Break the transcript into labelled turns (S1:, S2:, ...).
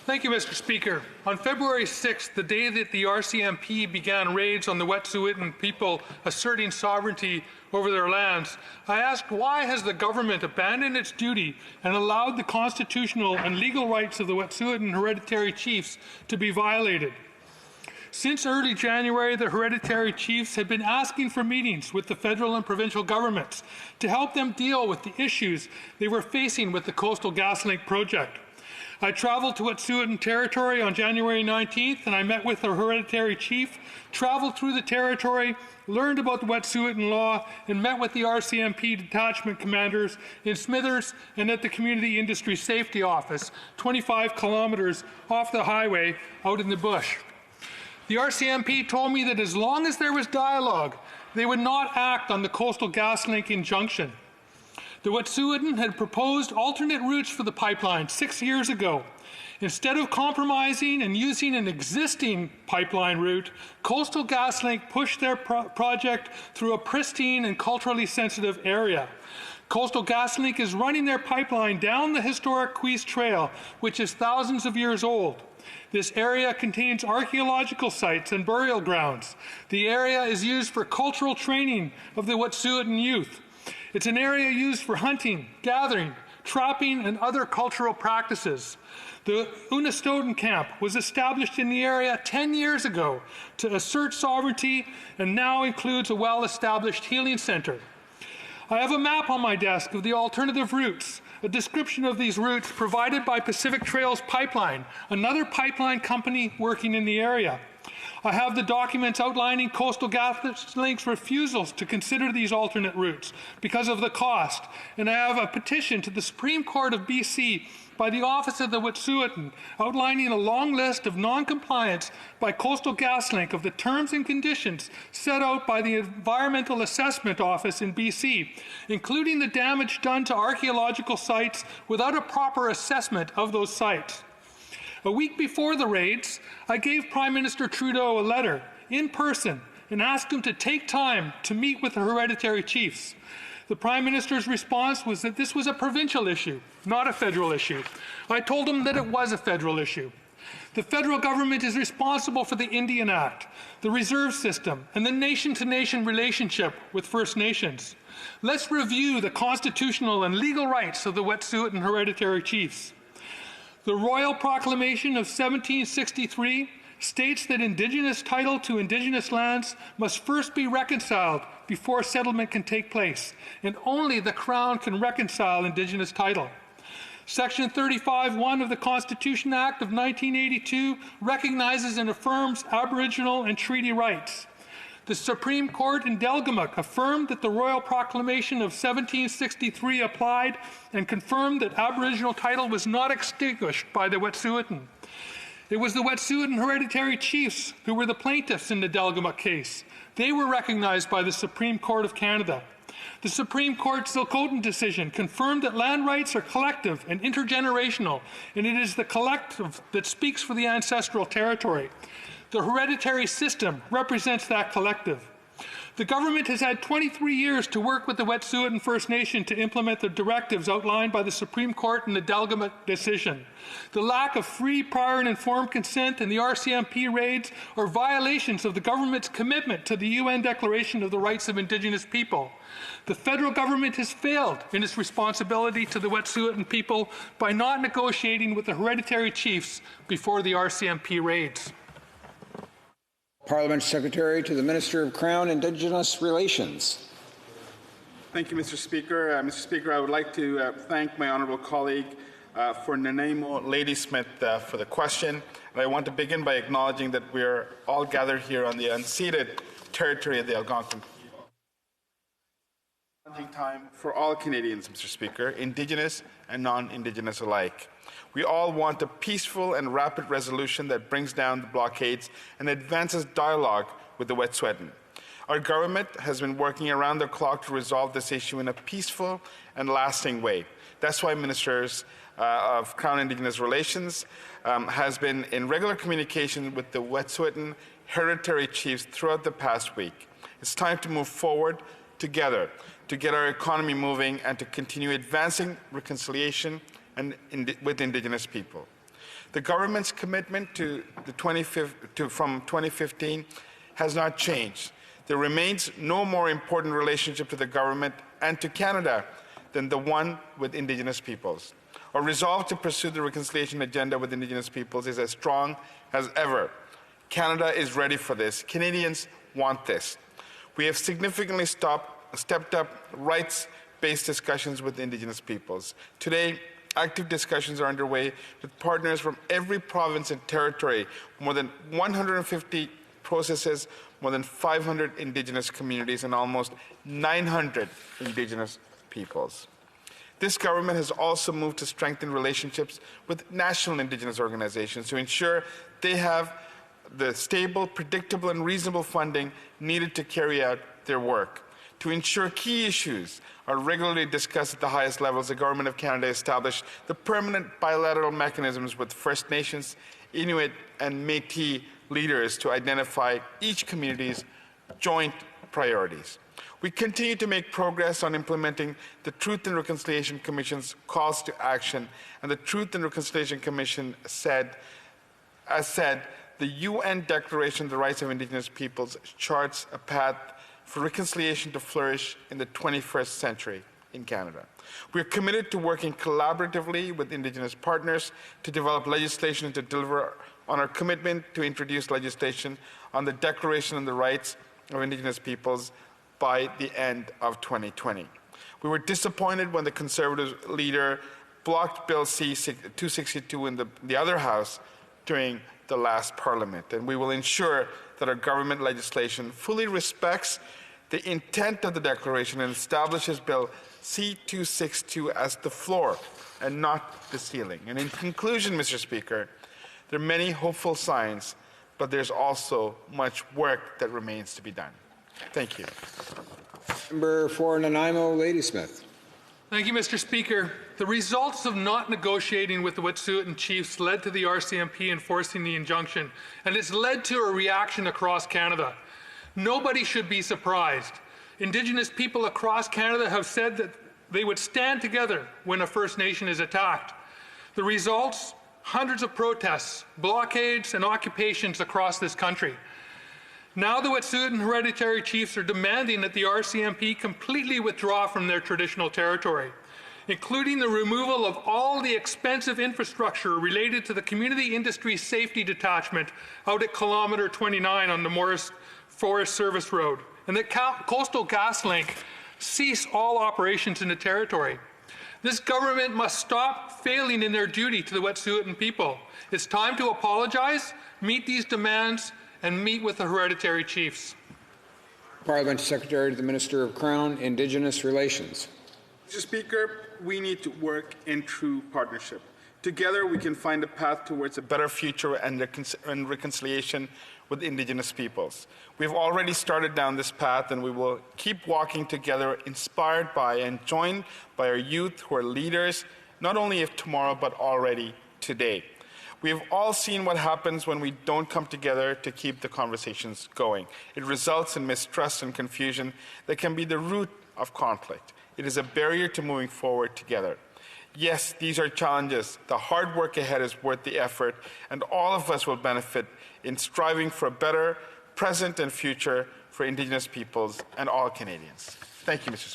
S1: Thank you, Mr. Speaker. On February 6th, the day that the RCMP began raids on the Wet'suwet'en people asserting sovereignty over their lands, I asked, why has the government abandoned its duty and allowed the constitutional and legal rights of the Wet'suwet'en hereditary chiefs to be violated? Since early January, the hereditary chiefs had been asking for meetings with the federal and provincial governments to help them deal with the issues they were facing with the Coastal GasLink project. I traveled to Wet'suwet'en territory on January 19th, and I met with the hereditary chief, traveled through the territory, learned about the Wet'suwet'en law, and met with the RCMP detachment commanders in Smithers and at the Community Industry Safety Office, 25 kilometers off the highway out in the bush. The RCMP told me that as long as there was dialogue, they would not act on the Coastal GasLink injunction. The Wet'suwet'en had proposed alternate routes for the pipeline 6 years ago. Instead of compromising and using an existing pipeline route, Coastal GasLink pushed their project through a pristine and culturally sensitive area. Coastal GasLink is running their pipeline down the historic Queese Trail, which is thousands of years old. This area contains archaeological sites and burial grounds. The area is used for cultural training of the Wet'suwet'en youth. It's an area used for hunting, gathering, trapping, and other cultural practices. The Unistoten camp was established in the area 10 years ago to assert sovereignty and now includes a well-established healing center. I have a map on my desk of the alternative routes, a description of these routes provided by Pacific Trails Pipeline, another pipeline company working in the area. I have the documents outlining Coastal GasLink's refusals to consider these alternate routes because of the cost, and I have a petition to the Supreme Court of BC by the Office of the Wet'suwet'en outlining a long list of non-compliance by Coastal GasLink of the terms and conditions set out by the Environmental Assessment Office in BC, including the damage done to archaeological sites without a proper assessment of those sites. A week before the raids, I gave Prime Minister Trudeau a letter in person and asked him to take time to meet with the hereditary chiefs. The Prime Minister's response was that this was a provincial issue, not a federal issue. I told him that it was a federal issue. The federal government is responsible for the Indian Act, the reserve system, and the nation-to-nation relationship with First Nations. Let's review the constitutional and legal rights of the Wet'suwet'en hereditary chiefs. The Royal Proclamation of 1763 states that Indigenous title to Indigenous lands must first be reconciled before settlement can take place, and only the Crown can reconcile Indigenous title. Section 35(1) of the Constitution Act of 1982 recognizes and affirms Aboriginal and treaty rights. The Supreme Court in Delgamuukw affirmed that the Royal Proclamation of 1763 applied and confirmed that Aboriginal title was not extinguished by the Wet'suwet'en. It was the Wet'suwet'en hereditary chiefs who were the plaintiffs in the Delgamuukw case. They were recognized by the Supreme Court of Canada. The Supreme Court's Silcotin decision confirmed that land rights are collective and intergenerational, and it is the collective that speaks for the ancestral territory. The hereditary system represents that collective. The government has had 23 years to work with the Wet'suwet'en First Nation to implement the directives outlined by the Supreme Court in the Delgamuukw decision. The lack of free, prior, and informed consent in the RCMP raids are violations of the government's commitment to the UN Declaration of the Rights of Indigenous People. The federal government has failed in its responsibility to the Wet'suwet'en people by not negotiating with the hereditary chiefs before the RCMP raids.
S2: Parliament Secretary to the Minister of Crown-Indigenous Relations.
S3: Thank you, Mr. Speaker. Mr. Speaker, I would like to thank my honourable colleague for Nanaimo Ladysmith for the question. And I want to begin by acknowledging that we are all gathered here on the unceded territory of the Algonquin people. Challenging time for all Canadians, Mr. Speaker, Indigenous and non-Indigenous alike. We all want a peaceful and rapid resolution that brings down the blockades and advances dialogue with the Wet'suwet'en. Our government has been working around the clock to resolve this issue in a peaceful and lasting way. That's why Ministers of Crown-Indigenous Relations has been in regular communication with the Wet'suwet'en hereditary chiefs throughout the past week. It's time to move forward together to get our economy moving and to continue advancing reconciliation and with Indigenous people. The government's commitment to from 2015 has not changed. There remains no more important relationship to the government and to Canada than the one with Indigenous peoples. Our resolve to pursue the reconciliation agenda with Indigenous peoples is as strong as ever. Canada is ready for this. Canadians want this. We have significantly stepped up rights-based discussions with Indigenous peoples. Today, active discussions are underway with partners from every province and territory, more than 150 processes, more than 500 Indigenous communities, and almost 900 Indigenous peoples. This government has also moved to strengthen relationships with national Indigenous organizations to ensure they have the stable, predictable, and reasonable funding needed to carry out their work. To ensure key issues are regularly discussed at the highest levels, the Government of Canada established the permanent bilateral mechanisms with First Nations, Inuit, and Métis leaders to identify each community's joint priorities. We continue to make progress on implementing the Truth and Reconciliation Commission's calls to action, and the Truth and Reconciliation Commission said, the UN Declaration of the Rights of Indigenous Peoples charts a path for reconciliation to flourish in the 21st century in Canada. We are committed to working collaboratively with Indigenous partners to develop legislation and to deliver on our commitment to introduce legislation on the Declaration on the Rights of Indigenous Peoples by the end of 2020. We were disappointed when the Conservative leader blocked Bill C-262 in the other House during the last Parliament, and we will ensure that our government legislation fully respects the intent of the Declaration and establishes Bill C-262 as the floor and not the ceiling. And in conclusion, Mr. Speaker, there are many hopeful signs, but there's also much work that remains to be done. Thank you.
S2: Member for Nanaimo, Ladysmith.
S1: Thank you, Mr. Speaker. The results of not negotiating with the Wet'suwet'en chiefs led to the RCMP enforcing the injunction, and it's led to a reaction across Canada. Nobody should be surprised. Indigenous people across Canada have said that they would stand together when a First Nation is attacked. The results? Hundreds of protests, blockades, and occupations across this country. Now the Wet'suwet'en hereditary chiefs are demanding that the RCMP completely withdraw from their traditional territory, including the removal of all the expensive infrastructure related to the Community Industry Safety Detachment out at kilometre 29 on the Morris Forest Service Road, and that Coastal GasLink cease all operations in the territory. This government must stop failing in their duty to the Wet'suwet'en people. It's time to apologize, meet these demands, and meet with the hereditary chiefs.
S2: Parliamentary Secretary to the Minister of Crown-Indigenous Relations.
S3: Mr. Speaker, we need to work in true partnership. Together, we can find a path towards a better future and reconciliation with Indigenous peoples. We've already started down this path, and we will keep walking together, inspired by and joined by our youth who are leaders, not only of tomorrow, but already today. We have all seen what happens when we don't come together to keep the conversations going. It results in mistrust and confusion that can be the root of conflict. It is a barrier to moving forward together. Yes, these are challenges. The hard work ahead is worth the effort, and all of us will benefit in striving for a better present and future for Indigenous peoples and all Canadians. Thank you, Mr. Speaker.